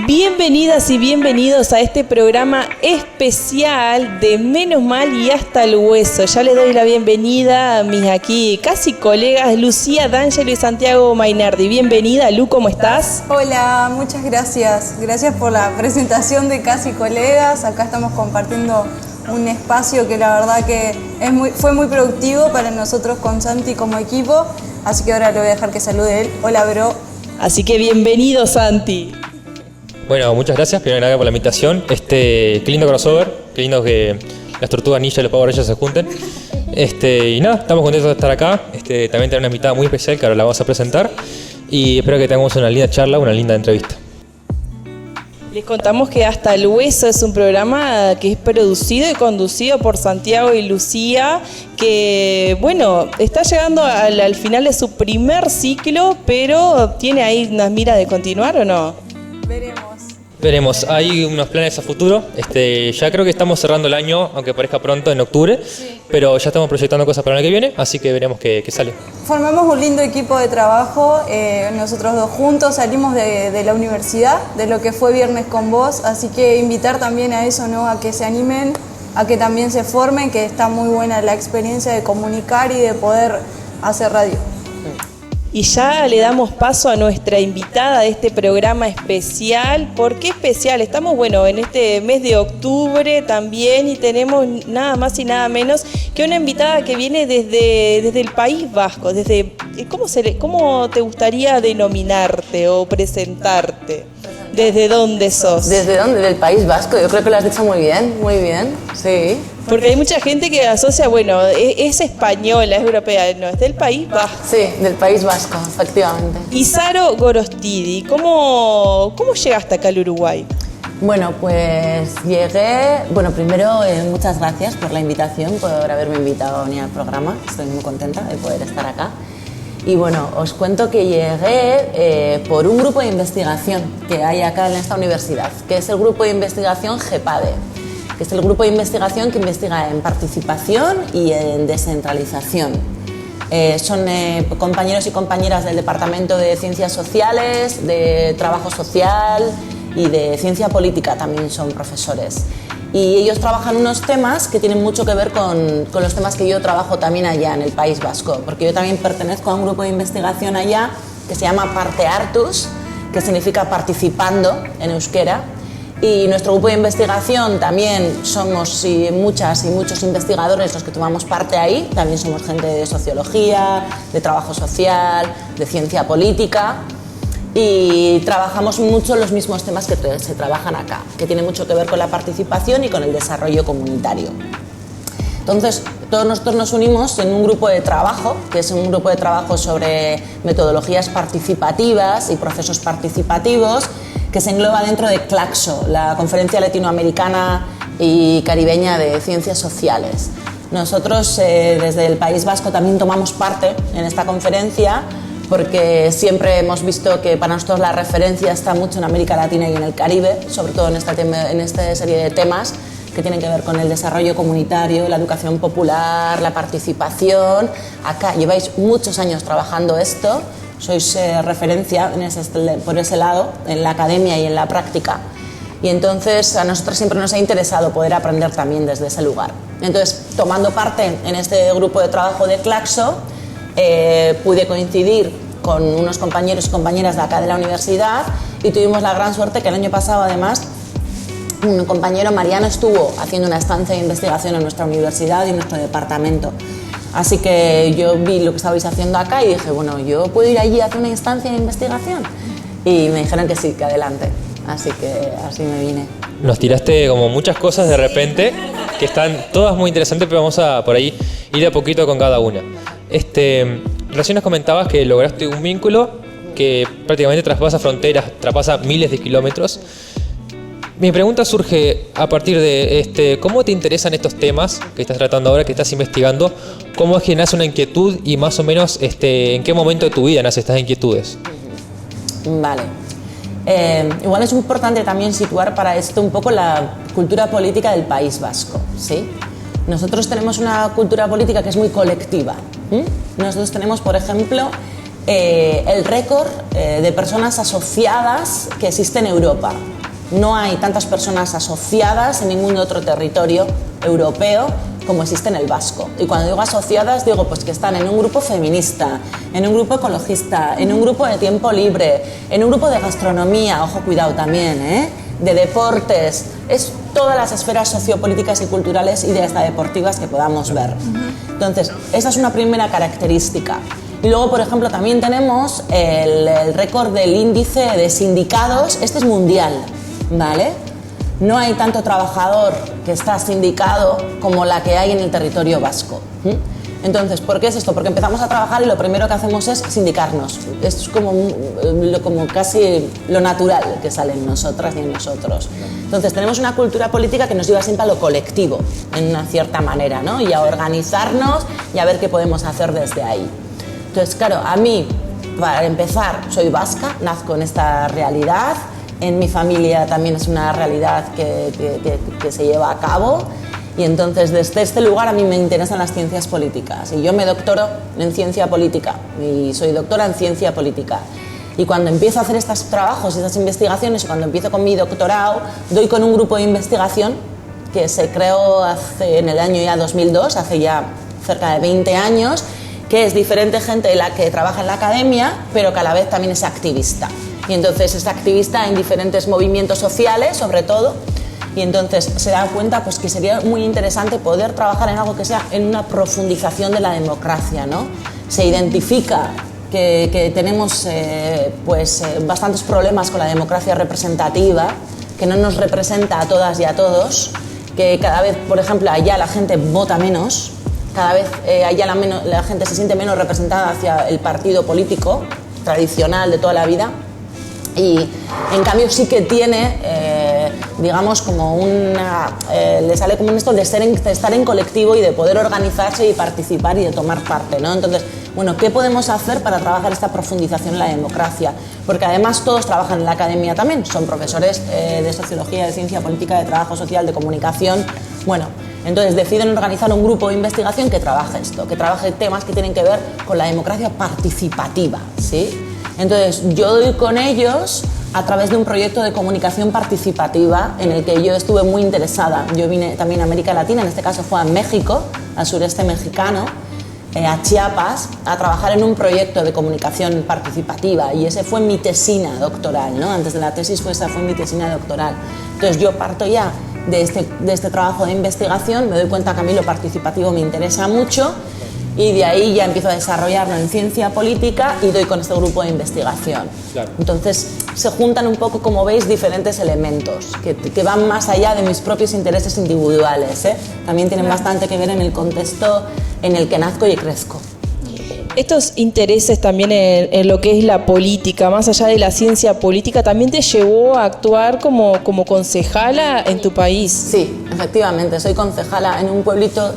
Bienvenidas y bienvenidos a este programa especial de Menos Mal y Hasta el Hueso. Ya les doy la bienvenida a mis aquí casi colegas Lucía D'Angelo y Santiago Mainardi. Bienvenida, Lu, ¿cómo estás? Hola, muchas gracias. Gracias por la presentación de Casi Colegas. Acá estamos compartiendo un espacio que la verdad que fue muy productivo para nosotros con Santi como equipo. Así que ahora le voy a dejar que salude él. Hola, bro. Así que bienvenido, Santi. Bueno, muchas gracias, primero que nada por la invitación. Qué lindo crossover, qué lindo que las tortugas ninja y los Power Rangers se junten. Y nada, estamos contentos de estar acá. También tenemos una invitada muy especial que ahora la vamos a presentar. Y espero que tengamos una linda charla, una linda entrevista. Les contamos que Hasta el Hueso es un programa que es producido y conducido por Santiago y Lucía, que, bueno, está llegando al final de su primer ciclo, pero ¿tiene ahí unas miras de continuar o no? Veremos, hay unos planes a futuro. Ya creo que estamos cerrando el año, aunque parezca pronto, en octubre, sí. Pero ya estamos proyectando cosas para el año que viene, así que veremos qué sale. Formamos un lindo equipo de trabajo, nosotros dos juntos salimos de la universidad, de lo que fue Viernes con Vos, así que invitar también a eso, ¿no? A que se animen, a que también se formen, que está muy buena la experiencia de comunicar y de poder hacer radio. Y ya le damos paso a nuestra invitada de este programa especial. ¿Por qué especial? Estamos, bueno, en este mes de octubre también y tenemos nada más y nada menos que una invitada que viene desde el País Vasco. ¿Cómo te gustaría denominarte o presentarte? ¿Desde dónde sos? ¿Desde dónde? Del País Vasco. Yo creo que lo has dicho muy bien, sí. Porque hay mucha gente que asocia, bueno, es española, es europea, no, es del País Vasco. Sí, del País Vasco, efectivamente. Y Saro Gorostidi, ¿cómo llegaste acá al Uruguay? Bueno, pues llegué, primero muchas gracias por la invitación, por haberme invitado a venir al programa, estoy muy contenta de poder estar acá. Y bueno, os cuento que llegué por un grupo de investigación que hay acá en esta universidad, que es el grupo de investigación GEPADE, que es el grupo de investigación que investiga en participación y en descentralización. Son compañeros y compañeras del Departamento de Ciencias Sociales, de Trabajo Social y de Ciencia Política, también son profesores. Y ellos trabajan unos temas que tienen mucho que ver con los temas que yo trabajo también allá en el País Vasco, porque yo también pertenezco a un grupo de investigación allá que se llama Partehartuz, que significa participando en euskera. Y nuestro grupo de investigación también somos muchas y muchos investigadores los que tomamos parte ahí, también somos gente de sociología, de trabajo social, de ciencia política. Y trabajamos mucho los mismos temas que se trabajan acá, que tienen mucho que ver con la participación y con el desarrollo comunitario. Entonces, todos nosotros nos unimos en un grupo de trabajo, que es un grupo de trabajo sobre metodologías participativas y procesos participativos, que se engloba dentro de CLACSO, la Conferencia Latinoamericana y Caribeña de Ciencias Sociales. Nosotros, desde el País Vasco, también tomamos parte en esta conferencia, porque siempre hemos visto que para nosotros la referencia está mucho en América Latina y en el Caribe, sobre todo en esta serie de temas que tienen que ver con el desarrollo comunitario, la educación popular, la participación. Acá lleváis muchos años trabajando esto, sois referencia por ese lado, en la academia y en la práctica. Y entonces a nosotros siempre nos ha interesado poder aprender también desde ese lugar. Entonces, tomando parte en este grupo de trabajo de CLACSO, pude coincidir con unos compañeros y compañeras de acá de la universidad y tuvimos la gran suerte que el año pasado, además, un compañero, Mariano, estuvo haciendo una estancia de investigación en nuestra universidad y en nuestro departamento. Así que yo vi lo que estabais haciendo acá y dije, bueno, ¿yo puedo ir allí a hacer una instancia de investigación? Y me dijeron que sí, que adelante. Así que así me vine. Nos tiraste como muchas cosas de repente, que están todas muy interesantes, pero vamos a por ahí ir de a poquito con cada una. Recién nos comentabas que lograste un vínculo que prácticamente traspasa fronteras, traspasa miles de kilómetros. Mi pregunta surge a partir de ¿cómo te interesan estos temas que estás tratando ahora, que estás investigando? ¿Cómo es que nace una inquietud y más o menos en qué momento de tu vida nacen estas inquietudes? Vale. Igual es importante también situar para esto un poco la cultura política del País Vasco, ¿sí? Nosotros tenemos una cultura política que es muy colectiva. Nosotros tenemos, por ejemplo, el récord de personas asociadas que existe en Europa. no hay tantas personas asociadas en ningún otro territorio europeo como existe en el vasco. Y cuando digo asociadas, digo pues que están en un grupo feminista, en un grupo ecologista, en un grupo de tiempo libre, en un grupo de gastronomía, ojo, cuidado también, de deportes, es todas las esferas sociopolíticas y culturales y de hasta deportivas que podamos ver. Entonces, esa es una primera característica. Y luego, por ejemplo, también tenemos el récord del índice de sindicados, este es mundial, ¿vale? No hay tanto trabajador que está sindicado como la que hay en el territorio vasco. Entonces, ¿por qué es esto? Porque empezamos a trabajar y lo primero que hacemos es sindicarnos. Es como casi lo natural que sale en nosotras y en nosotros. Entonces, tenemos una cultura política que nos lleva siempre a lo colectivo, en una cierta manera, ¿no? Y a organizarnos y a ver qué podemos hacer desde ahí. Entonces, claro, a mí, para empezar, soy vasca, nazco en esta realidad. En mi familia también es una realidad que se lleva a cabo y entonces desde este lugar a mí me interesan las ciencias políticas y yo me doctoro en ciencia política y soy doctora en ciencia política y cuando empiezo a hacer estos trabajos, estas investigaciones y cuando empiezo con mi doctorado doy con un grupo de investigación que se creó en el año ya 2002, hace ya cerca de 20 años, que es diferente gente de la que trabaja en la academia pero que a la vez también es activista. Y entonces es activista en diferentes movimientos sociales, sobre todo, y entonces se da cuenta pues, que sería muy interesante poder trabajar en algo que sea en una profundización de la democracia, ¿no? Se identifica que tenemos bastantes problemas con la democracia representativa, que no nos representa a todas y a todos, que cada vez, por ejemplo, allá la gente vota menos, cada vez allá la gente se siente menos representada hacia el partido político tradicional de toda la vida. Y en cambio sí que tiene, digamos, como le sale como esto de estar en colectivo y de poder organizarse y participar y de tomar parte, ¿no? Entonces, bueno, ¿qué podemos hacer para trabajar esta profundización en la democracia? Porque además todos trabajan en la academia también, son profesores de sociología, de ciencia política, de trabajo social, de comunicación, bueno. Entonces deciden organizar un grupo de investigación que trabaje esto, que trabaje temas que tienen que ver con la democracia participativa, ¿sí? Entonces yo doy con ellos a través de un proyecto de comunicación participativa en el que yo estuve muy interesada. Yo vine también a América Latina, en este caso fue a México, al sureste mexicano, a Chiapas, a trabajar en un proyecto de comunicación participativa y ese fue mi tesina doctoral, ¿no? Antes de la tesis esa fue mi tesina doctoral. Entonces yo parto ya de este trabajo de investigación, me doy cuenta que a mí lo participativo me interesa mucho y de ahí ya empiezo a desarrollarlo en ciencia política y doy con este grupo de investigación. Claro. Entonces se juntan un poco, como veis, diferentes elementos que van más allá de mis propios intereses individuales, ¿eh? También tienen bastante que ver en el contexto en el que nazco y crezco. Estos intereses también en lo que es la política, más allá de la ciencia política, ¿también te llevó a actuar como concejala en tu país? Sí, efectivamente, soy concejala en un pueblito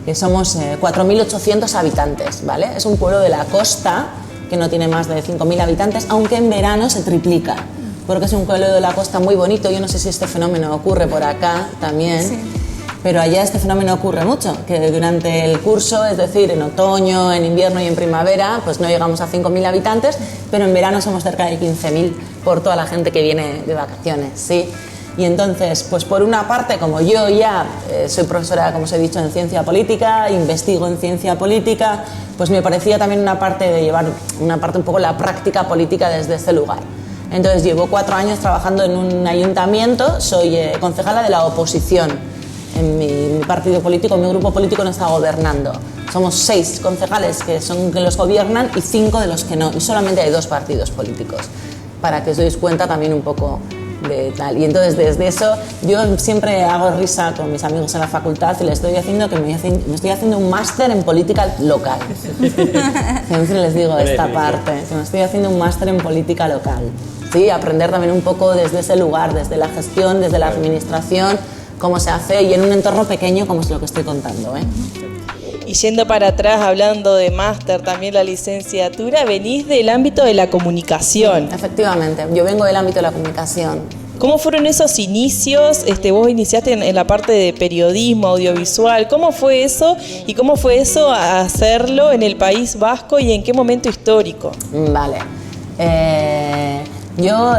que somos 4.800 habitantes, ¿vale? Es un pueblo de la costa que no tiene más de 5.000 habitantes, aunque en verano se triplica, porque es un pueblo de la costa muy bonito. Yo no sé si este fenómeno ocurre por acá también, sí. Pero allá este fenómeno ocurre mucho, que durante el curso, es decir, en otoño, en invierno y en primavera, pues no llegamos a 5.000 habitantes, pero en verano somos cerca de 15.000 por toda la gente que viene de vacaciones, ¿sí? Y entonces, pues por una parte, como yo ya soy profesora, como os he dicho, en ciencia política, investigo en ciencia política, pues me parecía también una parte de llevar una parte un poco la práctica política desde este lugar. Entonces llevo 4 años trabajando en un ayuntamiento, soy concejala de la oposición. En mi partido político, mi grupo político no está gobernando. Somos 6 concejales que los gobiernan y 5 de los que no. Y solamente hay 2 partidos políticos, para que os deis cuenta también un poco de tal. Y entonces desde eso yo siempre hago risa con mis amigos en la facultad y les estoy diciendo que me estoy haciendo un máster en política local. Siempre les digo esta parte, que me estoy haciendo un máster en política local. Sí, aprender también un poco desde ese lugar, desde la gestión, desde la administración, cómo se hace y en un entorno pequeño como es lo que estoy contando, ¿eh? Y yendo para atrás, hablando de máster, también la licenciatura, venís del ámbito de la comunicación. Sí, efectivamente, yo vengo del ámbito de la comunicación. ¿Cómo fueron esos inicios? Vos iniciaste en la parte de periodismo, audiovisual. ¿Cómo fue eso? ¿Y cómo fue eso a hacerlo en el País Vasco y en qué momento histórico? Vale. Yo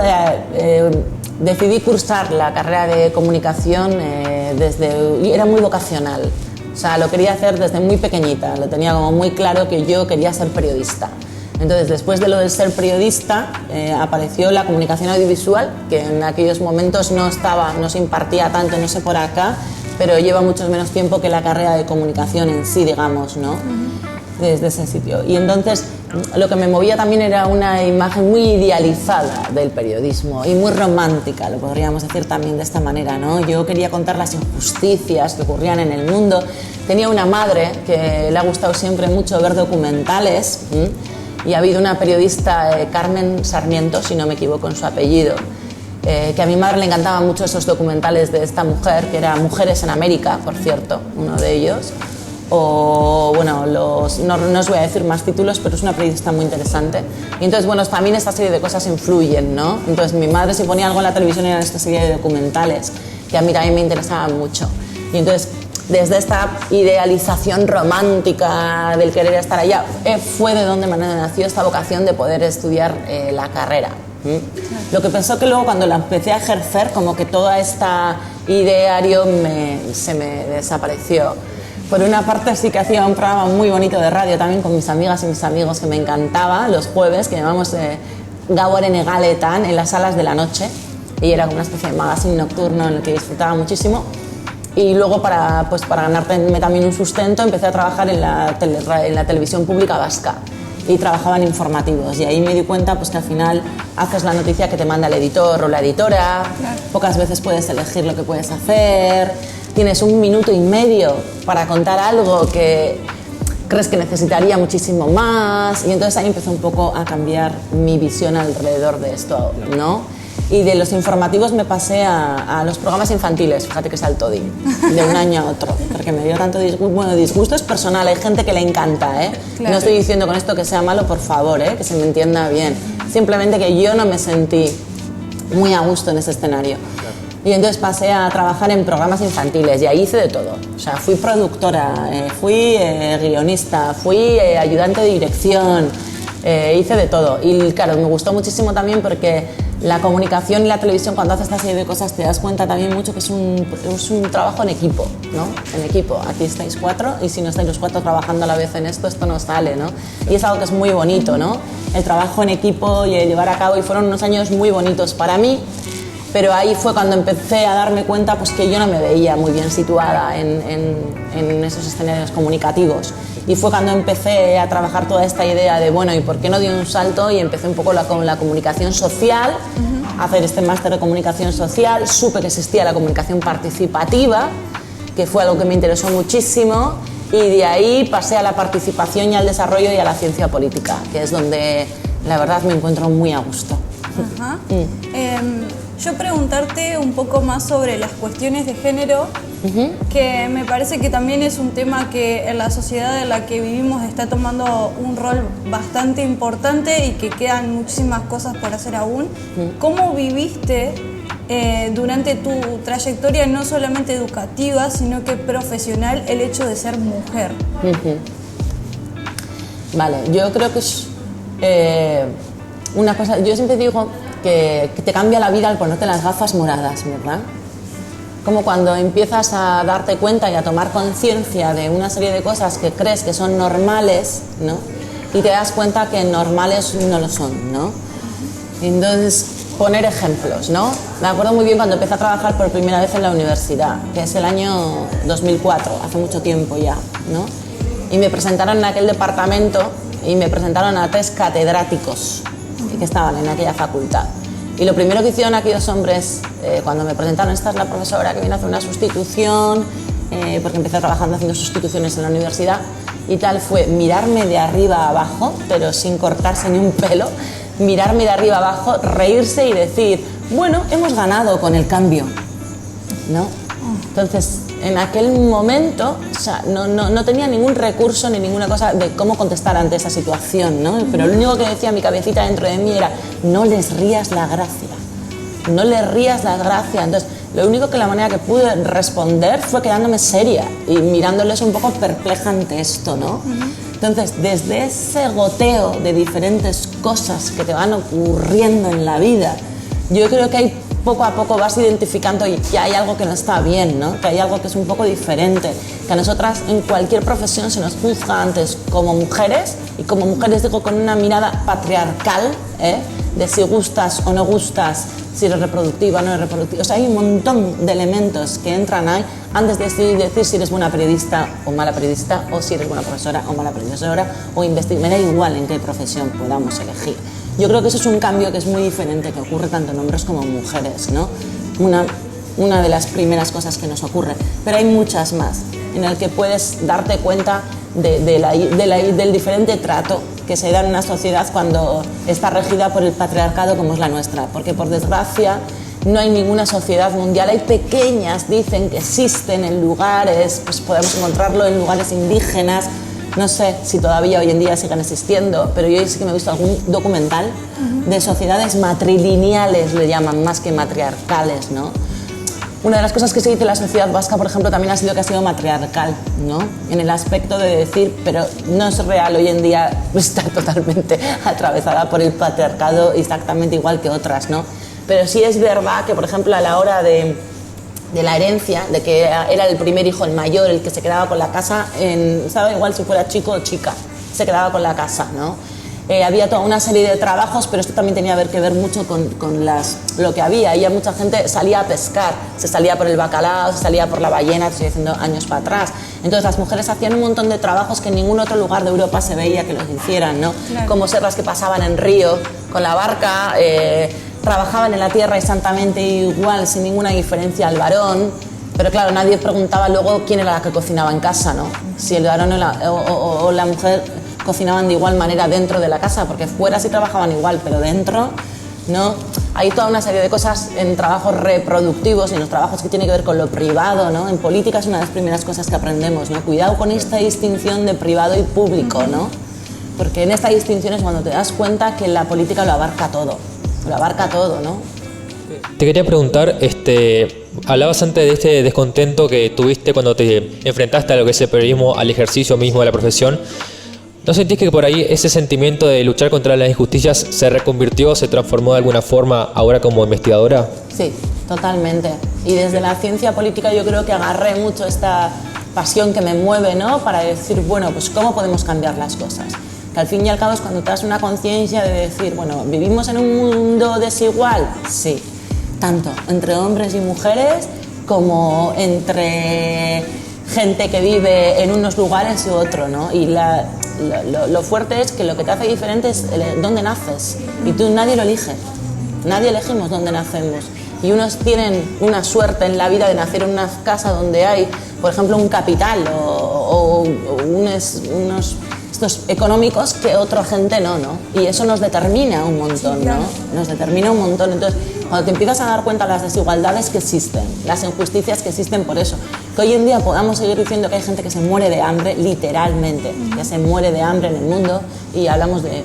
decidí cursar la carrera de comunicación era muy vocacional. O sea, lo quería hacer desde muy pequeñita, lo tenía como muy claro que yo quería ser periodista. Entonces, después de lo de ser periodista, apareció la comunicación audiovisual, que en aquellos momentos no se impartía tanto, no sé por acá, pero lleva mucho menos tiempo que la carrera de comunicación en sí, digamos, ¿no? Desde ese sitio. Y entonces, lo que me movía también era una imagen muy idealizada del periodismo y muy romántica, lo podríamos decir también de esta manera, ¿no? Yo quería contar las injusticias que ocurrían en el mundo. Tenía una madre que le ha gustado siempre mucho ver documentales, y ha habido una periodista, Carmen Sarmiento, si no me equivoco en su apellido, que a mi madre le encantaban mucho esos documentales de esta mujer, que era Mujeres en América, por cierto, uno de ellos. O, bueno, no os voy a decir más títulos, pero es una periodista muy interesante. Y entonces, bueno, también esta serie de cosas influyen, ¿no? Entonces, mi madre, si ponía algo en la televisión, eran esta serie de documentales, que a mí también me interesaban mucho. Y entonces, desde esta idealización romántica del querer estar allá, fue de donde me nació esta vocación de poder estudiar la carrera. Lo que pensó que luego cuando la empecé a ejercer, como que toda esta ideario se me desapareció. Por una parte sí que hacía un programa muy bonito de radio también con mis amigas y mis amigos que me encantaba, los jueves, que llamamos Gauaren Egaletan, en las salas de la noche, y era como una especie de magazine nocturno en el que disfrutaba muchísimo. Y luego para ganarme también un sustento empecé a trabajar en la televisión pública vasca y trabajaba en informativos, y ahí me di cuenta pues que al final haces la noticia que te manda el editor o la editora, claro. Pocas veces puedes elegir lo que puedes hacer, tienes 1 minuto y medio para contar algo que crees que necesitaría muchísimo más, y entonces ahí empezó un poco a cambiar mi visión alrededor de esto, ¿no? Y de los informativos me pasé a los programas infantiles, fíjate que saltó de un año a otro, porque me dio tanto disgusto. Bueno, disgusto es personal, hay gente que le encanta, ¿eh? Claro. No estoy diciendo con esto que sea malo, por favor, que se me entienda bien. Simplemente que yo no me sentí muy a gusto en ese escenario. Y entonces pasé a trabajar en programas infantiles y ahí hice de todo. O sea, fui productora, fui guionista, fui ayudante de dirección, hice de todo. Y claro, me gustó muchísimo también porque la comunicación y la televisión, cuando haces esta serie de cosas, te das cuenta también mucho que es un trabajo en equipo, ¿no? En equipo. Aquí estáis 4 y si no estáis los 4 trabajando a la vez en esto no sale, ¿no? Y es algo que es muy bonito, ¿no? El trabajo en equipo y el llevar a cabo, y fueron unos años muy bonitos para mí, pero ahí fue cuando empecé a darme cuenta pues, que yo no me veía muy bien situada en esos escenarios comunicativos. Y fue cuando empecé a trabajar toda esta idea de, bueno, ¿y por qué no di un salto? Y empecé un poco con la comunicación social, a hacer este máster de comunicación social. Supe que existía la comunicación participativa, que fue algo que me interesó muchísimo, y de ahí pasé a la participación y al desarrollo y a la ciencia política, que es donde la verdad me encuentro muy a gusto. Ajá. Yo preguntarte un poco más sobre las cuestiones de género, que me parece que también es un tema que en la sociedad en la que vivimos está tomando un rol bastante importante y que quedan muchísimas cosas por hacer aún. ¿Cómo viviste durante tu trayectoria, no solamente educativa, sino que profesional, el hecho de ser mujer? Vale, yo creo que es una cosa, yo siempre digo que te cambia la vida al ponerte las gafas moradas, ¿verdad? Como cuando empiezas a darte cuenta y a tomar conciencia de una serie de cosas que crees que son normales, ¿no? Y te das cuenta que normales no lo son, ¿no? Entonces, poner ejemplos, ¿no? Me acuerdo muy bien cuando empecé a trabajar por primera vez en la universidad, que es el año 2004, hace mucho tiempo ya, ¿no? Y me presentaron en aquel departamento y me presentaron a 3 catedráticos que estaban en aquella facultad. Y lo primero que hicieron aquellos hombres, cuando me presentaron, esta es la profesora que viene a hacer una sustitución, porque empecé trabajando haciendo sustituciones en la universidad y tal, fue mirarme de arriba a abajo, pero sin cortarse ni un pelo, mirarme de arriba a abajo, reírse y decir, bueno, hemos ganado con el cambio, ¿no? Entonces, en aquel momento, o sea, no tenía ningún recurso ni ninguna cosa de cómo contestar ante esa situación, ¿no? Pero lo único que decía mi cabecita dentro de mí era, no les rías la gracia, no les rías la gracia. Entonces, lo único que la manera que pude responder fue quedándome seria y mirándoles un poco perpleja ante esto, ¿no? Entonces, desde ese goteo de diferentes cosas que te van ocurriendo en la vida, yo creo que hay poco a poco vas identificando que hay algo que no está bien, ¿no? Que hay algo que es un poco diferente, que a nosotras en cualquier profesión se nos juzga antes como mujeres, y como mujeres digo con una mirada patriarcal, de si gustas o no gustas, si eres reproductiva o no eres reproductiva. O sea, hay un montón de elementos que entran ahí antes de decir si eres buena periodista o mala periodista, o si eres buena profesora o mala profesora, o investigar, me da igual en qué profesión podamos elegir. Yo creo que eso es un cambio que es muy diferente, que ocurre tanto en hombres como en mujeres, ¿no? Una de las primeras cosas que nos ocurre, pero hay muchas más, en el que puedes darte cuenta del diferente trato que se da en una sociedad cuando está regida por el patriarcado como es la nuestra, porque por desgracia no hay ninguna sociedad mundial, hay pequeñas, dicen que existen en lugares, pues podemos encontrarlo en lugares indígenas, no sé si todavía hoy en día sigan existiendo, pero yo sí que me he visto algún documental de sociedades matrilineales, le llaman, más que matriarcales, ¿no? Una de las cosas que se dice en la sociedad vasca, por ejemplo, también ha sido que ha sido matriarcal, ¿no? En el aspecto de decir, pero no es real, hoy en día está totalmente atravesada por el patriarcado exactamente igual que otras, ¿no? Pero sí es verdad que, por ejemplo, a la hora de la herencia, de que era el primer hijo, el mayor, el que se quedaba con la casa, ¿sabe? Igual si fuera chico o chica, se quedaba con la casa, ¿no? Había toda una serie de trabajos, pero esto también tenía que ver mucho con lo que había. Y mucha gente salía a pescar, se salía por el bacalao, se salía por la ballena, estoy diciendo años para atrás. Entonces las mujeres hacían un montón de trabajos que en ningún otro lugar de Europa se veía que los hicieran, ¿no? Claro. Como ser las que pasaban en río con la barca, trabajaban en la tierra exactamente igual, sin ninguna diferencia al varón. Pero claro, nadie preguntaba luego quién era la que cocinaba en casa, ¿no? Si el varón o la mujer cocinaban de igual manera dentro de la casa, porque fuera sí trabajaban igual, pero dentro, ¿no? Hay toda una serie de cosas en trabajos reproductivos y en los trabajos que tienen que ver con lo privado, ¿no? En política es una de las primeras cosas que aprendemos, ¿no? Cuidado con esta distinción de privado y público, ¿no? Porque en esta distinción es cuando te das cuenta que la política lo abarca todo, ¿no? Te quería preguntar, hablabas antes de este descontento que tuviste cuando te enfrentaste a lo que es el periodismo, al ejercicio mismo de la profesión. ¿No sentís que por ahí ese sentimiento de luchar contra las injusticias se reconvirtió, se transformó de alguna forma ahora como investigadora? Sí, totalmente. Y desde la ciencia política yo creo que agarré mucho esta pasión que me mueve, ¿no? Para decir, bueno, pues ¿cómo podemos cambiar las cosas? Que al fin y al cabo es cuando te das una conciencia de decir, bueno, ¿vivimos en un mundo desigual? Sí, tanto entre hombres y mujeres como entre gente que vive en unos lugares y otro, ¿no? Y lo fuerte es que lo que te hace diferente es dónde naces. Y tú nadie lo elige. Nadie elegimos dónde nacemos. Y unos tienen una suerte en la vida de nacer en una casa donde hay, por ejemplo, un capital o unos estos económicos que otra gente no. Y eso nos determina un montón, ¿no? Nos determina un montón. Entonces, cuando te empiezas a dar cuenta de las desigualdades que existen, las injusticias que existen por eso, que hoy en día podamos seguir diciendo que hay gente que se muere de hambre, literalmente, que se muere de hambre en el mundo, y hablamos de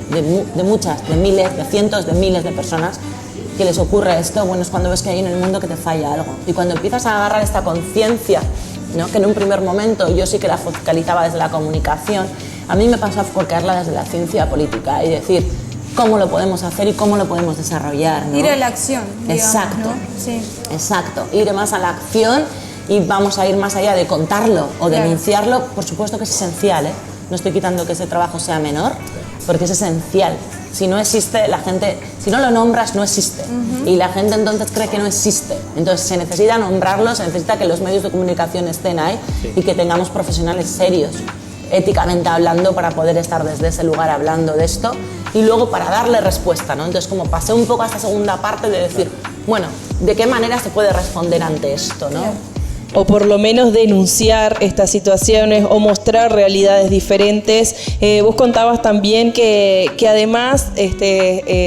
muchas, de miles, de cientos de miles de personas que les ocurre esto, bueno, es cuando ves que hay en el mundo que te falla algo. Y cuando empiezas a agarrar esta conciencia, ¿no? Que en un primer momento yo sí que la focalizaba desde la comunicación, a mí me pasó a focarla desde la ciencia política y decir cómo lo podemos hacer y cómo lo podemos desarrollar, ¿no? Ir a la acción, digamos, exacto, ¿no? Sí. Exacto, ir más a la acción y vamos a ir más allá de contarlo o denunciarlo, por supuesto que es esencial, ¿eh? No estoy quitando que ese trabajo sea menor, porque es esencial. Si no existe, la gente, si no lo nombras, no existe. Y la gente entonces cree que no existe. Entonces se necesita nombrarlo, se necesita que los medios de comunicación estén ahí y que tengamos profesionales serios, éticamente hablando, para poder estar desde ese lugar hablando de esto y luego para darle respuesta, ¿no? Entonces, como pasé un poco a esta segunda parte de decir, bueno, ¿de qué manera se puede responder ante esto, ¿no? O por lo menos denunciar estas situaciones o mostrar realidades diferentes. Vos contabas también que además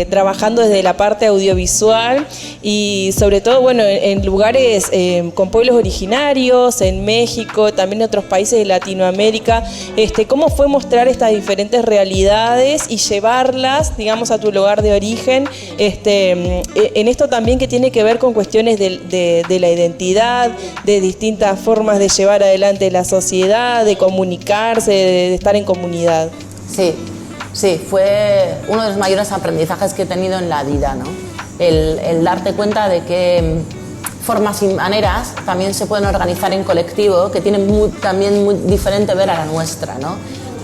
trabajando desde la parte audiovisual y sobre todo bueno en lugares con pueblos originarios, en México, también en otros países de Latinoamérica, ¿cómo fue mostrar estas diferentes realidades y llevarlas, digamos, a tu lugar de origen? En esto también que tiene que ver con cuestiones de la identidad, de distintas formas de llevar adelante la sociedad, de comunicarse, de estar en comunidad. Sí, fue uno de los mayores aprendizajes que he tenido en la vida, ¿no? el darte cuenta de que formas y maneras también se pueden organizar en colectivo, que tienen también muy diferente ver a la nuestra, ¿no?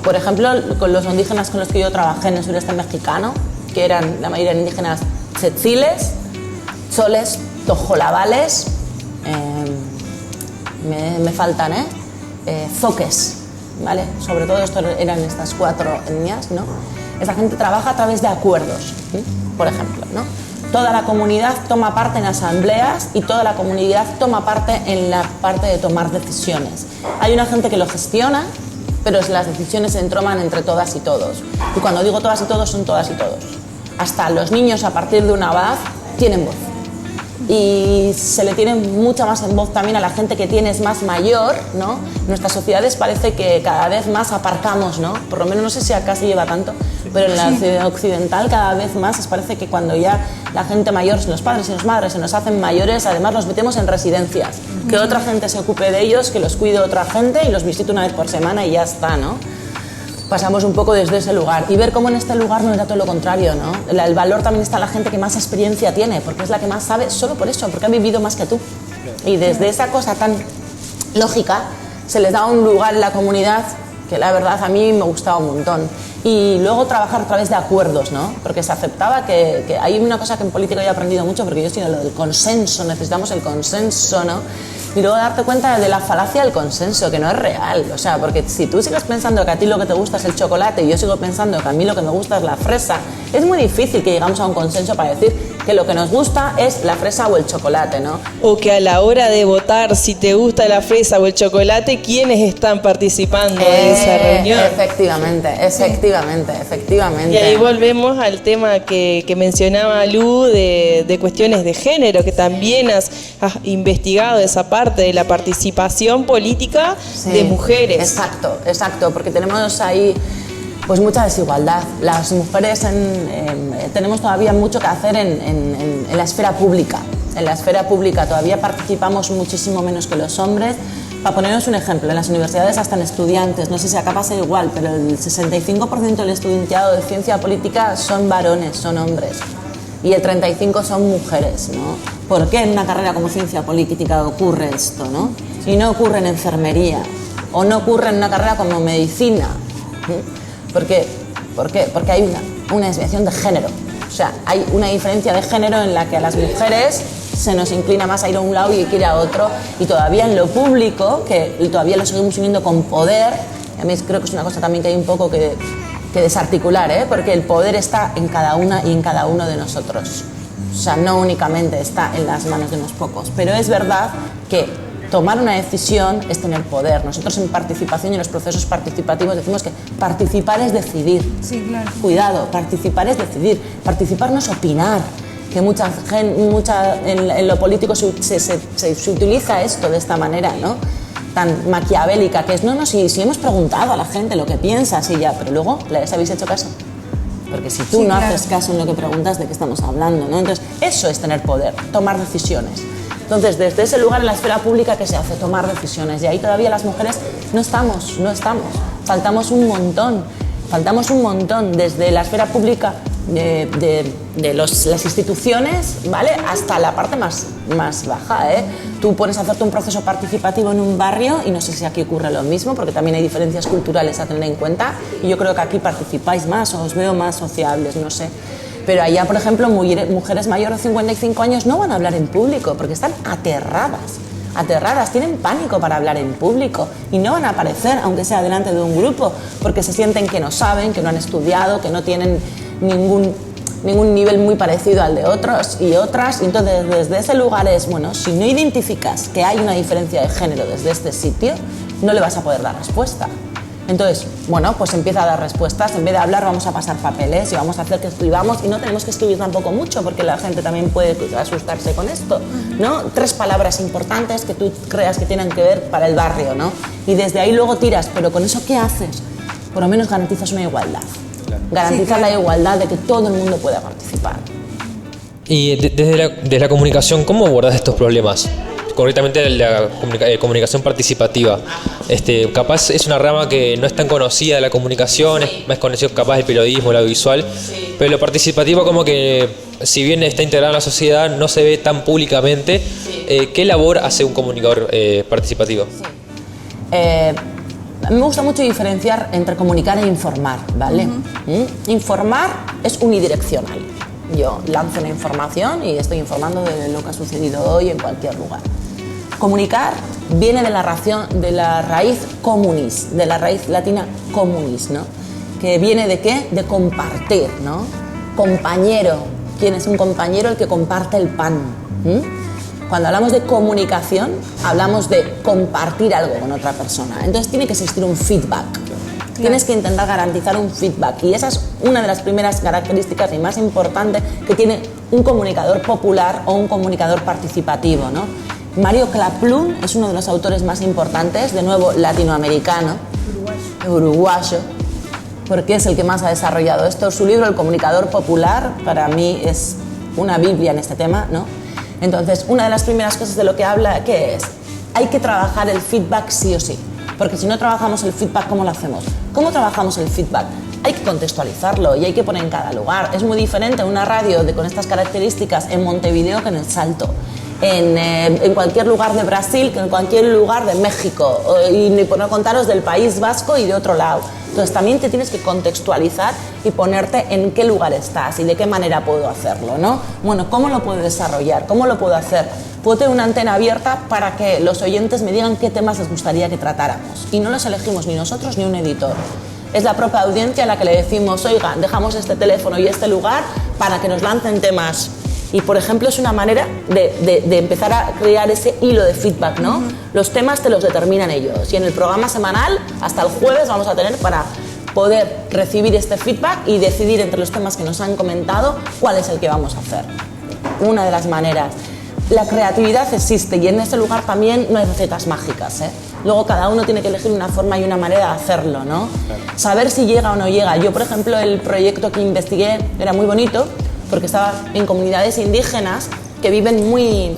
Por ejemplo, con los indígenas con los que yo trabajé en el sureste mexicano, que eran la mayoría indígenas tzetziles, choles, tojolabales, me faltan, zoques, ¿vale? Sobre todo esto eran estas 4 etnias, ¿no? Esta gente trabaja a través de acuerdos, ¿sí? Por ejemplo, ¿no? Toda la comunidad toma parte en asambleas y toda la comunidad toma parte en la parte de tomar decisiones. Hay una gente que lo gestiona, pero las decisiones se entroman entre todas y todos. Y cuando digo todas y todos, son todas y todos. Hasta los niños a partir de una edad tienen voz. Y se le tiene mucha más en voz también a la gente que tiene es más mayor, ¿no? Nuestras sociedades parece que cada vez más aparcamos, ¿no? Por lo menos no sé si acá se lleva tanto, pero en la sociedad occidental cada vez más parece que cuando ya la gente mayor, los padres y las madres se nos hacen mayores, además los metemos en residencias, que otra gente se ocupe de ellos, que los cuide otra gente y los visite una vez por semana y ya está, ¿no? Pasamos un poco desde ese lugar y ver cómo en este lugar no era todo lo contrario, ¿no? El valor también está en la gente que más experiencia tiene, porque es la que más sabe solo por eso, porque ha vivido más que tú. Y desde esa cosa tan lógica se les da un lugar en la comunidad que la verdad a mí me gustaba un montón. Y luego trabajar a través de acuerdos, ¿no? Porque se aceptaba que hay una cosa que en política yo he aprendido mucho, porque yo estoy en lo del consenso, necesitamos el consenso, ¿no? Y luego darte cuenta de la falacia del consenso, que no es real. O sea, porque si tú sigues pensando que a ti lo que te gusta es el chocolate y yo sigo pensando que a mí lo que me gusta es la fresa, es muy difícil que llegamos a un consenso para decir que lo que nos gusta es la fresa o el chocolate, ¿no? O que a la hora de votar si te gusta la fresa o el chocolate, ¿quiénes están participando en esa reunión? Efectivamente. Y ahí volvemos al tema que mencionaba Lu de cuestiones de género, que también has investigado esa parte de la participación política de mujeres. Exacto, porque tenemos ahí pues mucha desigualdad. Las mujeres tenemos todavía mucho que hacer en la esfera pública. En la esfera pública todavía participamos muchísimo menos que los hombres. Para poneros un ejemplo, en las universidades hasta en estudiantes, no sé si acá pasa igual, pero el 65% del estudiantado de ciencia política son varones, son hombres. Y el 35% son mujeres, ¿no? ¿Por qué en una carrera como ciencia política ocurre esto, no? Y no ocurre en enfermería, o no ocurre en una carrera como medicina. ¿Por qué? Porque hay una desviación de género. O sea, hay una diferencia de género en la que a las mujeres se nos inclina más a ir a un lado y que ir a otro. Y todavía en lo público, que todavía lo seguimos uniendo con poder, a mí creo que es una cosa también que hay un poco que desarticular, porque el poder está en cada una y en cada uno de nosotros. O sea, no únicamente está en las manos de unos pocos. Pero es verdad que tomar una decisión es tener poder. Nosotros en participación y en los procesos participativos decimos que participar es decidir. Sí, claro. Cuidado, participar es decidir. Participar no es opinar. Que en lo político se utiliza esto de esta manera, ¿no? Tan maquiavélica, que es, si hemos preguntado a la gente lo que piensa, sí, ya, pero luego les habéis hecho caso. Porque si tú no haces caso en lo que preguntas, ¿de qué estamos hablando, no? Entonces, eso es tener poder, tomar decisiones. Entonces, desde ese lugar en la esfera pública que se hace tomar decisiones, y ahí todavía las mujeres no estamos. Faltamos un montón desde la esfera pública de las instituciones, ¿vale? Hasta la parte más baja, ¿eh? Tú pones a hacerte un proceso participativo en un barrio y no sé si aquí ocurre lo mismo, porque también hay diferencias culturales a tener en cuenta y yo creo que aquí participáis más o os veo más sociables, no sé. Pero allá, por ejemplo, mujeres mayores de 55 años no van a hablar en público porque están aterradas, tienen pánico para hablar en público y no van a aparecer, aunque sea delante de un grupo, porque se sienten que no saben, que no han estudiado, que no tienen ningún nivel muy parecido al de otros y otras. Y entonces, desde ese lugar es, bueno, si no identificas que hay una diferencia de género desde este sitio, no le vas a poder dar respuesta. Entonces, bueno, pues empieza a dar respuestas. En vez de hablar, vamos a pasar papeles y vamos a hacer que escribamos. Y no tenemos que escribir tampoco mucho, porque la gente también puede asustarse con esto, ¿no? 3 palabras importantes que tú creas que tienen que ver para el barrio, ¿no? Y desde ahí luego tiras. Pero ¿con eso qué haces? Por lo menos garantizas una igualdad. Garantizar la igualdad de que todo el mundo pueda participar. Y desde la comunicación, ¿cómo abordas estos problemas? correctamente la comunicación participativa. Capaz es una rama que no es tan conocida de la comunicación, es más conocido capaz el periodismo, el audiovisual, pero lo participativo como que, si bien está integrado en la sociedad, no se ve tan públicamente. ¿Qué labor hace un comunicador participativo? A mí me gusta mucho diferenciar entre comunicar e informar, ¿vale? Informar es unidireccional. Yo lanzo una información y estoy informando de lo que ha sucedido hoy en cualquier lugar. Comunicar viene de la raíz communis, de la raíz latina communis, ¿no? Que viene de ¿qué? De compartir, ¿no? Compañero. ¿Quién es un compañero? El que comparte el pan. Cuando hablamos de comunicación, hablamos de compartir algo con otra persona. Entonces tiene que existir un feedback. Tienes que intentar garantizar un feedback, y esa es una de las primeras características y más importante que tiene un comunicador popular o un comunicador participativo, ¿no? Mario Klaplun es uno de los autores más importantes, de nuevo latinoamericano, uruguayo, porque es el que más ha desarrollado esto. Su libro El comunicador popular para mí es una biblia en este tema, ¿no? Entonces, una de las primeras cosas de lo que habla, ¿qué es? Hay que trabajar el feedback sí o sí. Porque si no trabajamos el feedback, ¿cómo lo hacemos? ¿Cómo trabajamos el feedback? Hay que contextualizarlo y hay que poner en cada lugar. Es muy diferente una radio con estas características en Montevideo que en El Salto, en cualquier lugar de Brasil que en cualquier lugar de México, y por no contaros del País Vasco y de otro lado. Entonces también te tienes que contextualizar y ponerte en qué lugar estás y de qué manera puedo hacerlo, ¿no? Bueno, ¿cómo lo puedo desarrollar? ¿Cómo lo puedo hacer? Puedo tener una antena abierta para que los oyentes me digan qué temas les gustaría que tratáramos. Y no los elegimos ni nosotros ni un editor. Es la propia audiencia a la que le decimos, oiga, dejamos este teléfono y este lugar para que nos lancen temas. Y, por ejemplo, es una manera de empezar a crear ese hilo de feedback, ¿no? Los temas te los determinan ellos. Y en el programa semanal, hasta el jueves, vamos a tener para poder recibir este feedback y decidir entre los temas que nos han comentado cuál es el que vamos a hacer. Una de las maneras. La creatividad existe y en ese lugar también no hay recetas mágicas, ¿eh? Luego cada uno tiene que elegir una forma y una manera de hacerlo, ¿no? Saber si llega o no llega. Yo, por ejemplo, el proyecto que investigué era muy bonito porque estaba en comunidades indígenas que viven muy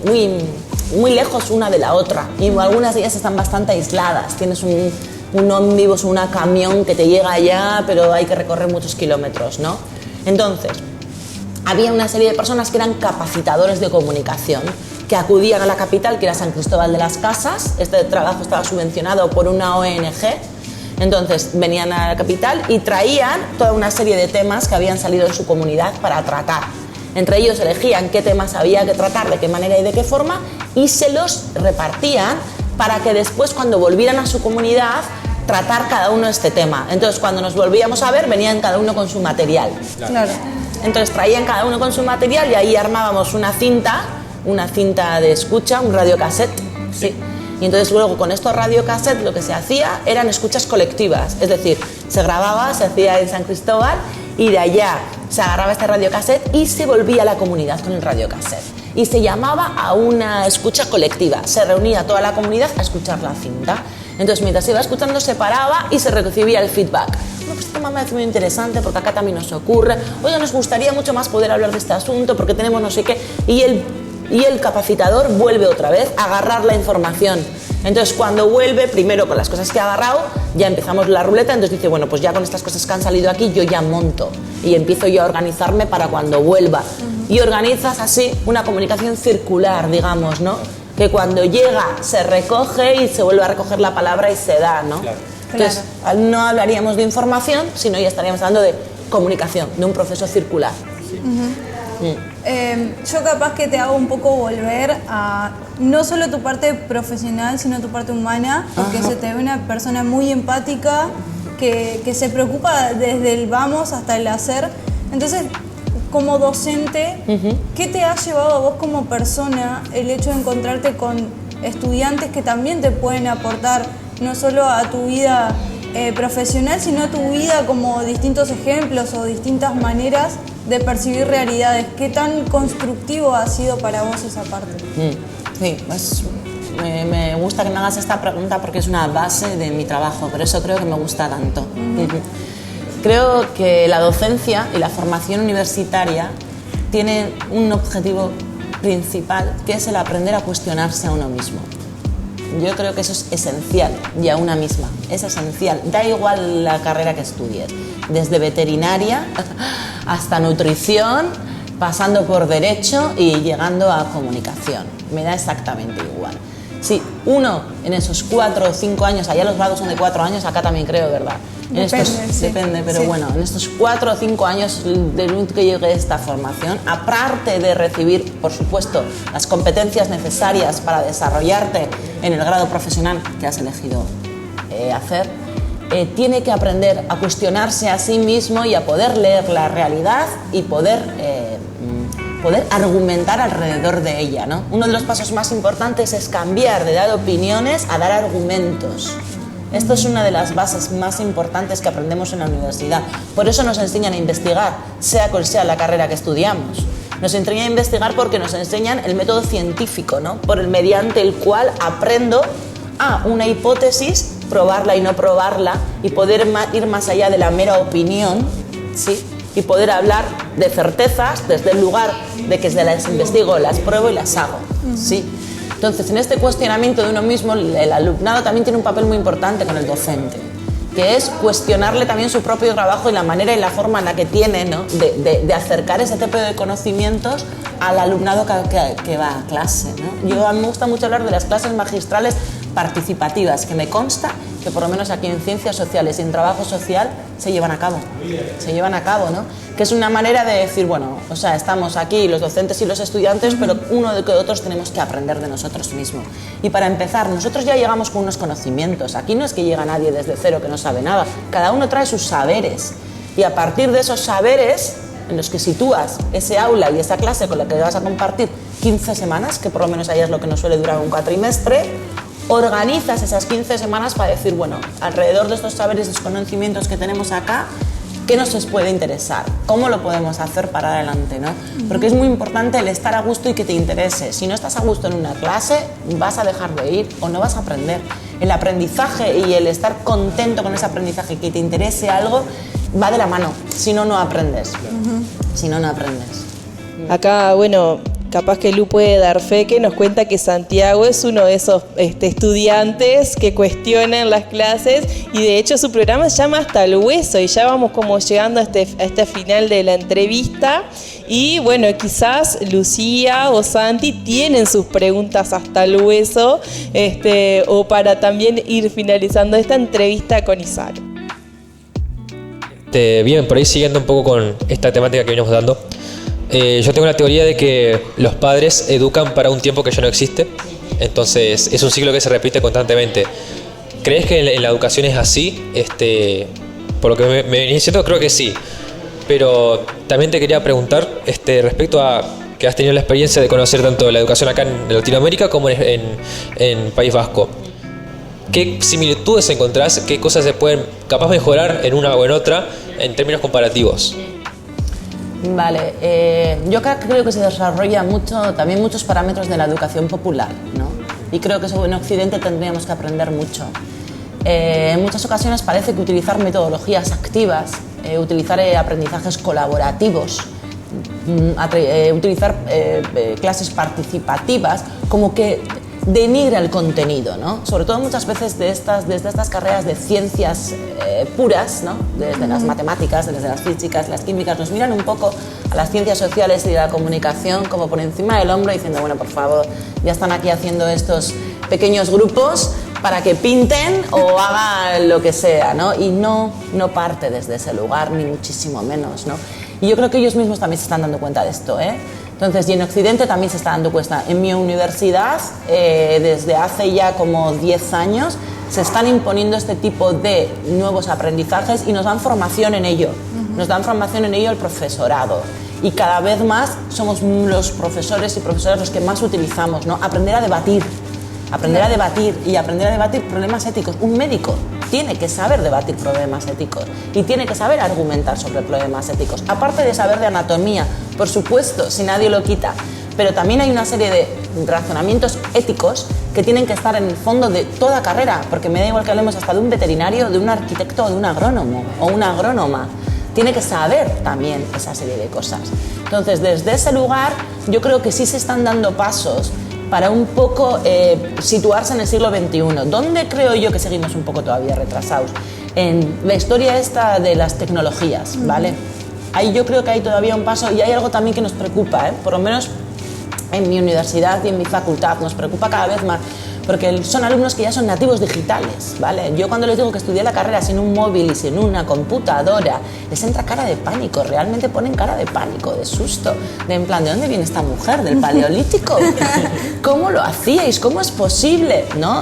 lejos una de la otra y algunas de ellas están bastante aisladas. Tienes un ómnibus, un camión que te llega allá, pero hay que recorrer muchos kilómetros, ¿no? Entonces, había una serie de personas que eran capacitadores de comunicación, que acudían a la capital, que era San Cristóbal de las Casas. Este trabajo estaba subvencionado por una ONG. Entonces venían a la capital y traían toda una serie de temas que habían salido en su comunidad para tratar. Entre ellos elegían qué temas había que tratar, de qué manera y de qué forma, y se los repartían para que después, cuando volvieran a su comunidad, tratar cada uno este tema. Entonces, cuando nos volvíamos a ver, venían cada uno con su material. Claro. Entonces traían cada uno con su material y ahí armábamos una cinta de escucha, un radiocassette, sí. Y entonces luego con estos radiocassettes lo que se hacía eran escuchas colectivas, es decir, se grababa, se hacía en San Cristóbal y de allá se agarraba este radiocassette y se volvía a la comunidad con el radiocassette. Y se llamaba a una escucha colectiva, se reunía toda la comunidad a escuchar la cinta. Entonces mientras se iba escuchando se paraba y se recibía el feedback. Bueno, pues este tema me parece muy interesante porque acá también nos ocurre. Oye, nos gustaría mucho más poder hablar de este asunto porque tenemos no sé qué. Y el capacitador vuelve otra vez a agarrar la información. Entonces cuando vuelve, primero con las cosas que ha agarrado, ya empezamos la ruleta, entonces dice, bueno, pues ya con estas cosas que han salido aquí yo ya monto y empiezo yo a organizarme para cuando vuelva. Y organizas así una comunicación circular, digamos, ¿no? Que cuando llega se recoge y se vuelve a recoger la palabra y se da, ¿no? Claro. Entonces no hablaríamos de información, sino ya estaríamos hablando de comunicación, de un proceso circular. Sí. Yo capaz que te hago un poco volver a no solo tu parte profesional, sino tu parte humana, porque se te ve una persona muy empática, que se preocupa desde el vamos hasta el hacer. Entonces, como docente, ¿qué te ha llevado a vos como persona el hecho de encontrarte con estudiantes que también te pueden aportar no solo a tu vida profesional, sino a tu vida como distintos ejemplos o distintas maneras de percibir realidades? ¿Qué tan constructivo ha sido para vos esa parte? Sí, pues me gusta que me hagas esta pregunta porque es una base de mi trabajo, por eso creo que me gusta tanto. Creo que la docencia y la formación universitaria tienen un objetivo principal, que es el aprender a cuestionarse a uno mismo. Yo creo que eso es esencial, y a una misma, es esencial. Da igual la carrera que estudies, desde veterinaria hasta nutrición, pasando por derecho y llegando a comunicación. Me da exactamente igual. Si uno en esos 4 o 5 años, allá los grados son de 4 años, acá también creo, ¿verdad? Depende, pero bueno, en estos 4 o 5 años del que llegue a esta formación, aparte de recibir, por supuesto, las competencias necesarias para desarrollarte en el grado profesional que has elegido hacer, tiene que aprender a cuestionarse a sí mismo y a poder leer la realidad y poder argumentar alrededor de ella, ¿no? Uno de los pasos más importantes es cambiar de dar opiniones a dar argumentos. Esto es una de las bases más importantes que aprendemos en la universidad. Por eso nos enseñan a investigar, sea cual sea la carrera que estudiamos. Nos enseñan a investigar porque nos enseñan el método científico, ¿no? Mediante el cual aprendo a una hipótesis, probarla y no probarla, y poder ir más allá de la mera opinión, ¿sí? Y poder hablar de certezas desde el lugar de que las investigo, las pruebo y las hago, ¿sí? Entonces, en este cuestionamiento de uno mismo, el alumnado también tiene un papel muy importante con el docente, que es cuestionarle también su propio trabajo y la manera y la forma en la que tiene, ¿no? de acercar ese tipo de conocimientos al alumnado que va a clase, ¿no? A mí me gusta mucho hablar de las clases magistrales participativas, que me consta que por lo menos aquí en Ciencias Sociales y en Trabajo Social se llevan a cabo, ¿no? Que es una manera de decir, bueno, o sea, estamos aquí los docentes y los estudiantes, pero uno de que otros tenemos que aprender de nosotros mismos. Y para empezar, nosotros ya llegamos con unos conocimientos. Aquí no es que llega nadie desde cero que no sabe nada. Cada uno trae sus saberes. Y a partir de esos saberes, en los que sitúas ese aula y esa clase con la que vas a compartir 15 semanas, que por lo menos ahí es lo que nos suele durar un cuatrimestre, organizas esas 15 semanas para decir, bueno, alrededor de estos saberes y estos conocimientos que tenemos acá, ¿qué nos puede interesar? ¿Cómo lo podemos hacer para adelante, ¿no? Porque es muy importante el estar a gusto y que te interese. Si no estás a gusto en una clase, vas a dejar de ir o no vas a aprender. El aprendizaje y el estar contento con ese aprendizaje, que te interese algo, va de la mano. Si no, no aprendes. Si no, no aprendes. Acá, bueno, capaz que Lu puede dar fe, que nos cuenta que Santiago es uno de esos estudiantes que cuestionan las clases, y de hecho su programa se llama Hasta el Hueso, y ya vamos como llegando a este final de la entrevista. Y bueno, quizás Lucía o Santi tienen sus preguntas hasta el hueso, o para también ir finalizando esta entrevista con Isaro. Bien, por ahí siguiendo un poco con esta temática que venimos dando. Yo tengo la teoría de que los padres educan para un tiempo que ya no existe, entonces es un ciclo que se repite constantemente. ¿Crees que en la educación es así? Por lo que me venís diciendo, creo que sí, pero también te quería preguntar respecto a que has tenido la experiencia de conocer tanto la educación acá en Latinoamérica como en País Vasco. ¿Qué similitudes encontrás? ¿Qué cosas se pueden capaz mejorar en una o en otra en términos comparativos? Vale, yo creo que se desarrolla también muchos parámetros de la educación popular, ¿no? Y creo que eso en Occidente tendríamos que aprender mucho. En muchas ocasiones parece que utilizar metodologías activas, utilizar aprendizajes colaborativos, utilizar clases participativas, como que denigra el contenido, ¿no? Sobre todo muchas veces desde estas carreras de ciencias puras, ¿no? Desde las matemáticas, desde las físicas, las químicas, nos miran un poco a las ciencias sociales y de la comunicación como por encima del hombro, diciendo, bueno, por favor, ya están aquí haciendo estos pequeños grupos para que pinten o hagan lo que sea, ¿no? Y no parte desde ese lugar, ni muchísimo menos, ¿no? Y yo creo que ellos mismos también se están dando cuenta de esto, ¿eh? Entonces, y en Occidente también se está dando cuenta. En mi universidad, desde hace ya como 10 años, se están imponiendo este tipo de nuevos aprendizajes y nos dan formación en ello. Nos dan formación en ello el profesorado. Y cada vez más somos los profesores y profesoras los que más utilizamos, ¿no? Aprender a debatir y aprender a debatir problemas éticos. Un médico tiene que saber debatir problemas éticos y tiene que saber argumentar sobre problemas éticos. Aparte de saber de anatomía, por supuesto, si nadie lo quita, pero también hay una serie de razonamientos éticos que tienen que estar en el fondo de toda carrera, porque me da igual que hablemos hasta de un veterinario, de un arquitecto o de un agrónomo o una agrónoma. tiene que saber también esa serie de cosas. Entonces, desde ese lugar, yo creo que sí se están dando pasos para un poco situarse en el siglo XXI. ¿Dónde creo yo que seguimos un poco todavía retrasados? En la historia esta de las tecnologías, ¿vale? Ahí yo creo que hay todavía un paso y hay algo también que nos preocupa, por lo menos en mi universidad y en mi facultad, nos preocupa cada vez más, porque son alumnos que ya son nativos digitales, ¿vale? Yo cuando les digo que estudié la carrera sin un móvil y sin una computadora, les entra cara de pánico, realmente ponen cara de pánico, de susto, de en plan, ¿de dónde viene esta mujer? ¿Del Paleolítico? ¿Cómo lo hacíais? ¿Cómo es posible? ¿No?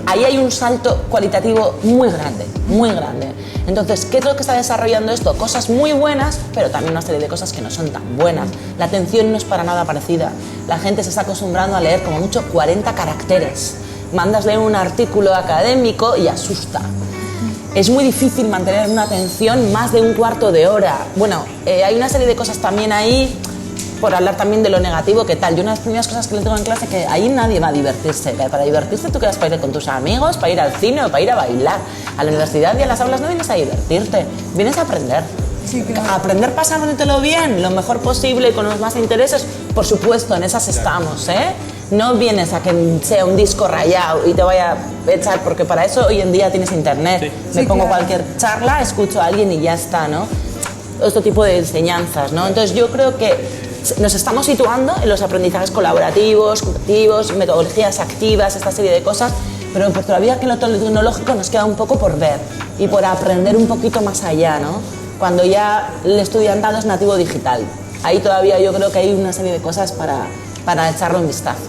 Ahí hay un salto cualitativo muy grande, muy grande. Entonces, ¿qué es lo que está desarrollando esto? Cosas muy buenas, pero también una serie de cosas que no son tan buenas. La atención no es para nada parecida. La gente se está acostumbrando a leer como mucho 40 caracteres. Mandas leer un artículo académico y asusta. Es muy difícil mantener una atención más de un cuarto de hora. Bueno, hay una serie de cosas también ahí, por hablar también de lo negativo, ¿qué tal? Yo una de las primeras cosas que les digo en clase es que ahí nadie va a divertirse. Para divertirse tú quedas para ir con tus amigos, para ir al cine o para ir a bailar. A la universidad y a las aulas no vienes a divertirte, vienes a aprender. Sí, claro. A aprender pasándotelo bien, lo mejor posible, con los más intereses. Por supuesto, en esas estamos, ¿eh? No vienes a que sea un disco rayado y te vaya a echar, porque para eso hoy en día tienes internet. Me pongo cualquier charla, escucho a alguien y ya está, ¿no? Este tipo de enseñanzas, ¿no? Entonces yo creo que nos estamos situando en los aprendizajes colaborativos, colectivos, metodologías activas, esta serie de cosas, pero pues todavía que lo tecnológico nos queda un poco por ver y por aprender un poquito más allá, ¿no? Cuando ya el estudiantado es nativo digital. Ahí todavía yo creo que hay una serie de cosas para echarle un vistazo.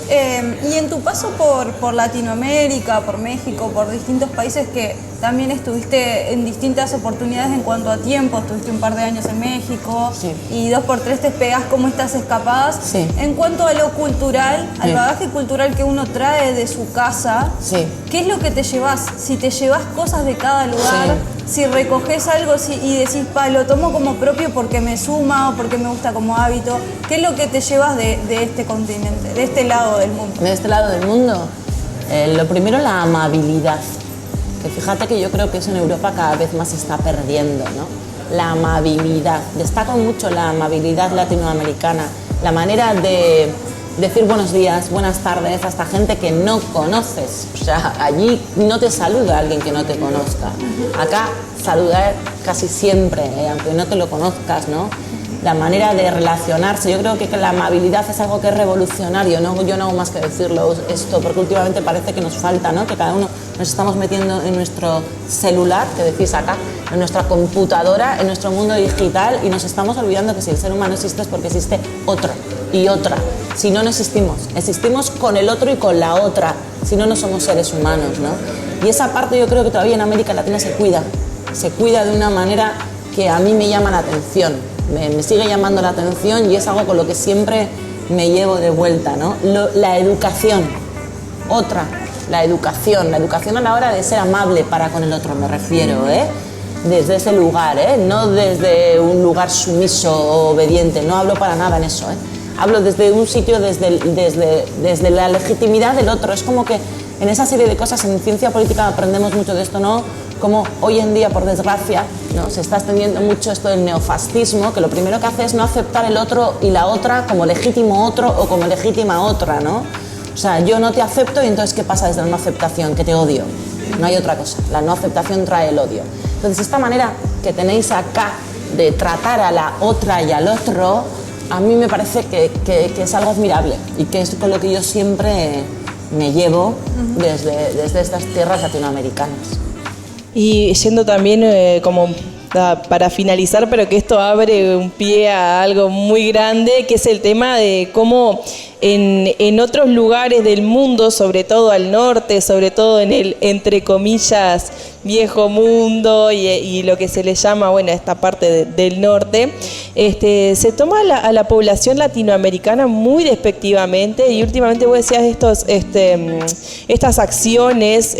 Y en tu paso por Latinoamérica, por México, por distintos países que también estuviste en distintas oportunidades en cuanto a tiempo, estuviste un par de años en México y 2x3 te pegás como estas escapadas. Sí. En cuanto a lo cultural, al bagaje cultural que uno trae de su casa, ¿qué es lo que te llevas? Si te llevas cosas de cada lugar, si recoges algo y decís, lo tomo como propio porque me suma o porque me gusta como hábito, ¿qué es lo que te llevas de este continente, de este lado del mundo? De este lado del mundo, lo primero, la amabilidad. Que fíjate que yo creo que eso en Europa cada vez más se está perdiendo, ¿no? La amabilidad. Destaco mucho la amabilidad latinoamericana, la manera de decir buenos días, buenas tardes a esta gente que no conoces. O sea, allí no te saluda alguien que no te conozca. Acá saludar casi siempre, aunque no te lo conozcas, ¿no? La manera de relacionarse, yo creo que la amabilidad es algo que es revolucionario, ¿no? Yo no hago más que decirlo esto, porque últimamente parece que nos falta, ¿no? Que cada uno nos estamos metiendo en nuestro celular, que decís acá, en nuestra computadora, en nuestro mundo digital, y nos estamos olvidando que si el ser humano existe es porque existe otro y otra. Si no, no existimos. Existimos con el otro y con la otra, si no, no somos seres humanos, ¿no? Y esa parte yo creo que todavía en América Latina se cuida de una manera que a mí me llama la atención. Me sigue llamando la atención y es algo con lo que siempre me llevo de vuelta, ¿no? La educación, la educación a la hora de ser amable para con el otro, me refiero, desde ese lugar, no desde un lugar sumiso o obediente, no hablo para nada en eso, hablo desde un sitio, desde la legitimidad del otro. Es como que en esa serie de cosas en ciencia política aprendemos mucho de esto, ¿no? Como hoy en día, por desgracia, ¿no? Se está extendiendo mucho esto del neofascismo, que lo primero que hace es no aceptar el otro y la otra como legítimo otro o como legítima otra, ¿no? O sea, yo no te acepto y entonces ¿qué pasa desde la no aceptación? Que te odio. No hay otra cosa. La no aceptación trae el odio. Entonces, esta manera que tenéis acá de tratar a la otra y al otro, a mí me parece que es algo admirable y que es con lo que yo siempre me llevo desde estas tierras latinoamericanas. Y yendo también como para finalizar, pero que esto abre un pie a algo muy grande, que es el tema de cómo en otros lugares del mundo, sobre todo al norte, sobre todo en el, entre comillas, viejo mundo y lo que se le llama, bueno, esta parte del norte, se toma a la población latinoamericana muy despectivamente, y últimamente vos decías estas acciones,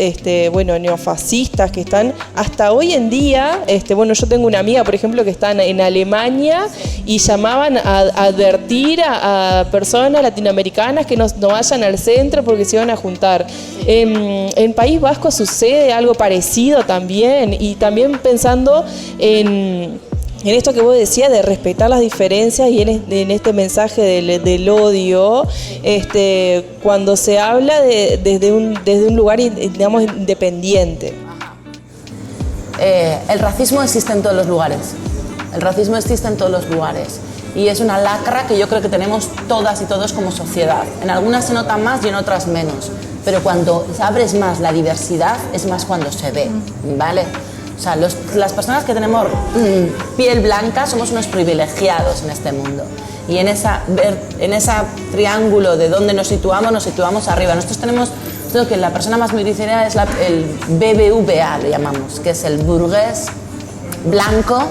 bueno, neofascistas que están hasta hoy en día. Bueno, yo tengo una amiga, por ejemplo, que está en Alemania y llamaban a advertir a personas latinoamericanas latinoamericanas que no vayan al centro porque se van a juntar. En País Vasco sucede algo parecido también, y también pensando en esto que vos decías de respetar las diferencias y en este mensaje del odio, cuando se habla desde un lugar, digamos, independiente. El racismo existe en todos los lugares. El racismo existe en todos los lugares. Y es una lacra que yo creo que tenemos todas y todos como sociedad. En algunas se nota más y en otras menos. Pero cuando abres más la diversidad, es más cuando se ve, ¿vale? O sea, las personas que tenemos piel blanca somos unos privilegiados en este mundo. Y en ese triángulo de donde nos situamos arriba. Nosotros tenemos lo que la persona más beneficiaria es el BBVA, le llamamos, que es el burgués blanco,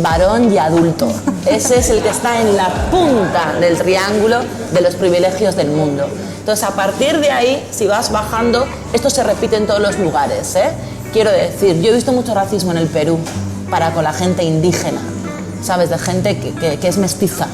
varón y adulto. Ese es el que está en la punta del triángulo de los privilegios del mundo. Entonces, a partir de ahí, si vas bajando, esto se repite en todos los lugares, ¿eh? Quiero decir, yo he visto mucho racismo en el Perú con la gente indígena, ¿sabes? De gente que es mestiza,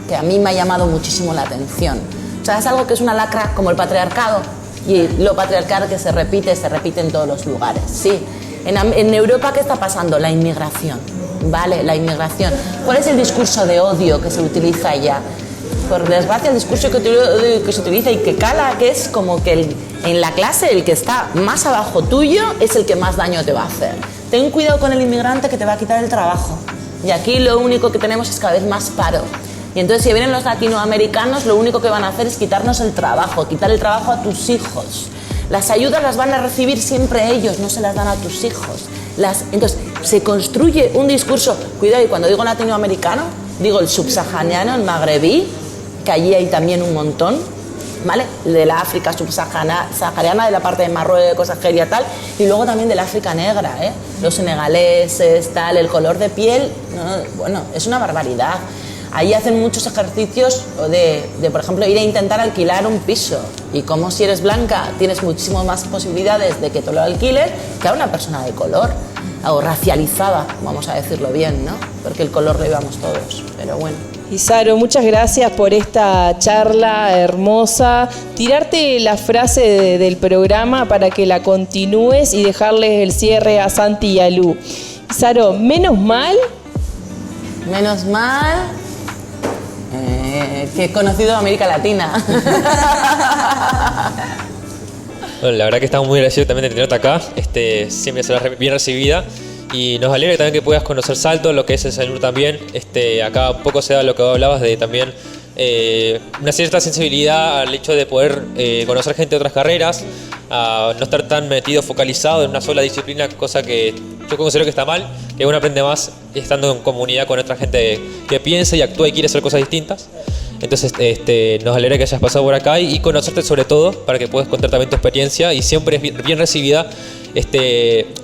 que a mí me ha llamado muchísimo la atención. O sea, es algo que es una lacra como el patriarcado, y lo patriarcal que se repite en todos los lugares, ¿sí? En Europa, ¿qué está pasando? La inmigración, ¿vale? La inmigración. ¿Cuál es el discurso de odio que se utiliza allá? Por desgracia, el discurso que se utiliza y que cala, que es como que en la clase el que está más abajo tuyo es el que más daño te va a hacer. Ten cuidado con el inmigrante que te va a quitar el trabajo. Y aquí lo único que tenemos es cada vez más paro. Y entonces, si vienen los latinoamericanos, lo único que van a hacer es quitarnos el trabajo, quitar el trabajo a tus hijos. Las ayudas las van a recibir siempre ellos, no se las dan a tus hijos. Entonces, se construye un discurso, cuidado, y cuando digo latinoamericano, digo el subsahariano, el magrebí, que allí hay también un montón, ¿vale? De la África subsahariana, de la parte de Marruecos, Argelia, tal, y luego también de la África negra, ¿eh? Los senegaleses, tal, el color de piel, bueno, es una barbaridad. Ahí hacen muchos ejercicios de, por ejemplo, ir a intentar alquilar un piso. Y como si eres blanca, tienes muchísimas más posibilidades de que te lo alquiles que a una persona de color, o racializada, vamos a decirlo bien, ¿no? Porque el color lo llevamos todos, pero bueno. Isaro, muchas gracias por esta charla hermosa. Tirarte la frase del programa para que la continúes y dejarles el cierre a Santi y a Lu. Isaro, menos mal. Menos mal que he conocido a América Latina. Bueno, la verdad que estamos muy agradecidos también de tenerte acá. Siempre serás bien recibida. Y nos alegra también que puedas conocer Salto, lo que es el CENUR también. Acá un poco se da lo que vos hablabas de también una cierta sensibilidad al hecho de poder conocer gente de otras carreras, a no estar tan metido, focalizado en una sola disciplina, cosa que yo considero que está mal, que uno aprende más estando en comunidad con otra gente que piensa y actúa y quiere hacer cosas distintas. Entonces nos alegra que hayas pasado por acá y conocerte sobre todo para que puedas contar también tu experiencia, y siempre es bien recibida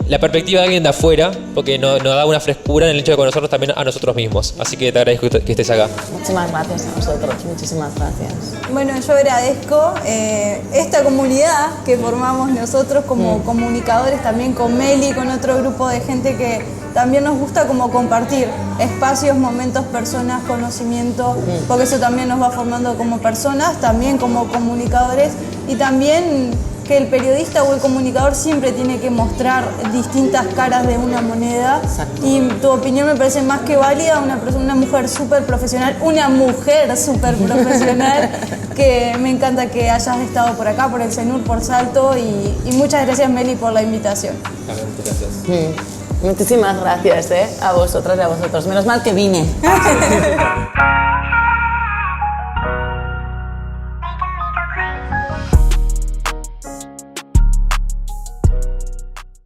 la perspectiva de alguien de afuera, porque nos da una frescura en el hecho de conocernos también a nosotros mismos. Así que te agradezco que estés acá. Muchísimas gracias a vosotros, muchísimas gracias. Bueno, yo agradezco esta comunidad que formamos nosotros como comunicadores, también con Meli, con otro grupo de gente que también nos gusta como compartir espacios, momentos, personas, conocimiento, porque eso también nos va formando como personas, también como comunicadores, y también que el periodista o el comunicador siempre tiene que mostrar distintas caras de una moneda. Exacto. Y tu opinión me parece más que válida, una mujer súper profesional, que me encanta que hayas estado por acá, por el CENUR, por Salto, y muchas gracias, Meli, por la invitación. Muchas gracias. Muchísimas gracias a vosotras y a vosotros. Menos mal que vine.